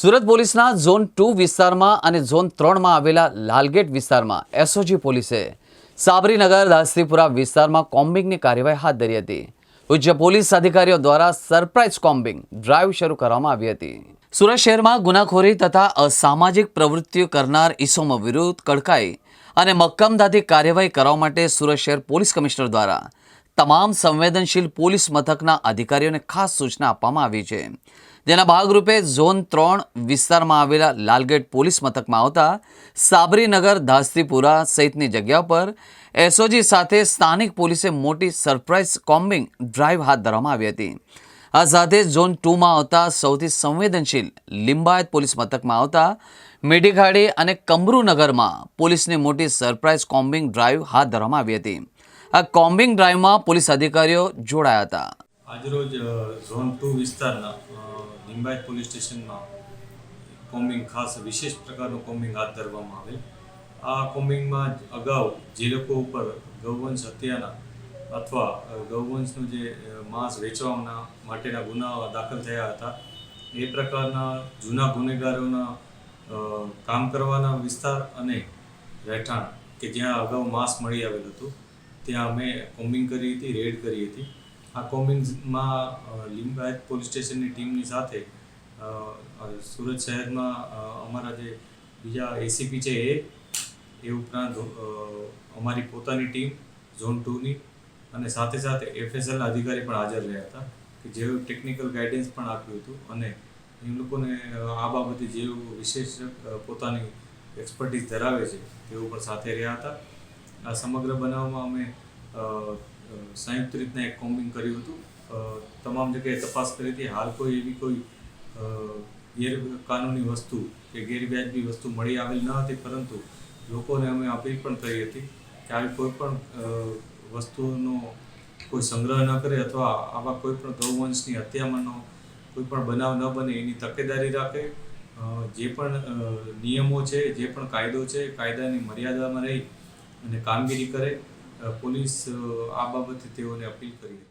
સુરત પોલીસના ઝોન 2 વિસ્તારમાં અને ઝોન 3 માં આવેલા લાલગેટ વિસ્તારમાં એસઓજી પોલીસે સાબરીનગર દાસ્તીપુરા વિસ્તારમાં કોમ્બિંગની કાર્યવાહી હાથ ધરી હતી। ઉચ્ચ પોલીસ અધિકારીઓ દ્વારા સરપ્રાઇઝ કોમ્બિંગ ડ્રાઈવ શરૂ કરવામાં આવી હતી। સુરત શહેરમાં ગુનાખોરી તથા અસામાજિક પ્રવૃત્તિઓ કરનાર ઇસમો વિરુદ્ધ કડકાઈ અને મક્કમતાથી કાર્યવાહી કરવા માટે સુરત શહેર પોલીસ કમિશનર દ્વારા તમામ સંવેદનશીલ પોલીસ મથકના અધિકારીઓને ખાસ સૂચના આપવામાં આવી છે। જેના ભાગરૂપે ઝોન 3 વિસ્તારમાં આવેલા લાલગેટ પોલીસ મથકમાં આવતા સાબરીનગર દાસ્તીપુરા સહિતની જગ્યા પર એસઓજી સાથે સ્થાનિક પોલીસે મોટી સરપ્રાઇઝ કોમ્બિંગ ડ્રાઈવ હાથ ધરવામાં આવી હતી। આ સાથે ઝોન 2 માં આવતા સૌથી સંવેદનશીલ લિંબાયત પોલીસ મથકમાં આવતા મેડીખાડી અને કમરૂનગરમાં પોલીસની મોટી સરપ્રાઇઝ કોમ્બિંગ ડ્રાઈવ હાથ ધરવામાં આવી હતી। આ કોમ્બિંગ ડ્રાઈવમાં પોલીસ અધિકારીઓ જોડાયા હતા। આજરોજ ઝોન 2 વિસ્તારના લિંબાયત પોલીસ સ્ટેશનમાં કોમ્બિંગ ખાસ વિશેષ પ્રકારનું કોમ્બિંગ હાથ ધરવામાં આવેલ। આ કોમ્બિંગમાં અગાઉ જે લોકો ઉપર ગૌવંશ હત્યાના અથવા ગૌવંશનું જે માંસ વેચવાના માટેના ગુનાઓ દાખલ થયા હતા એ પ્રકારના જૂના ગુનેગારોના કામ કરવાના વિસ્તાર અને રહેઠાણ કે જ્યાં અગાઉ માંસ મળી આવેલ હતું ત્યાં અમે કોમ્બિંગ કરી હતી, રેડ કરી હતી। આ કોમ્બિંગમાં લિંબાયત પોલીસ સ્ટેશનની ટીમની સાથે સુરત શહેરમાં અમારા જે બીજા એસીપી છે એ ઉપરાંત અમારી પોતાની ટીમ ઝોન 2ની અને સાથે સાથે એફએસએલના અધિકારી પણ હાજર રહ્યા હતા કે જેઓ ટેકનિકલ ગાઈડન્સ પણ આપ્યું હતું અને એ લોકોને આ બાબતે જેઓ વિશેષ પોતાની એક્સપર્ટીઝ ધરાવે છે તેઓ પણ સાથે રહ્યા હતા। આ સમગ્ર બનાવમાં અમે સંયુક્ત રીતના એક કોમ્બિંગ કર્યું હતું। તમામ જગ્યાએ તપાસ કરી હતી। હાલ કોઈ એવી કોઈ ગેરકાનૂની વસ્તુ કે ગેરવ્યાજબી વસ્તુ મળી આવેલ ન હતી, પરંતુ લોકોને અમે અપીલ પણ કરી હતી કે આવી કોઈ પણ વસ્તુનો કોઈ સંગ્રહ ન કરે અથવા આવા કોઈ પણ ગૌવંશની હત્યામાંનો કોઈ પણ બનાવ ન બને એની તકેદારી રાખે। જે પણ નિયમો છે, જે પણ કાયદો છે, કાયદાની મર્યાદામાં રહી અને કામગીરી કરે। પોલીસ આ બાબતે તેઓને અપીલ કરી હતી।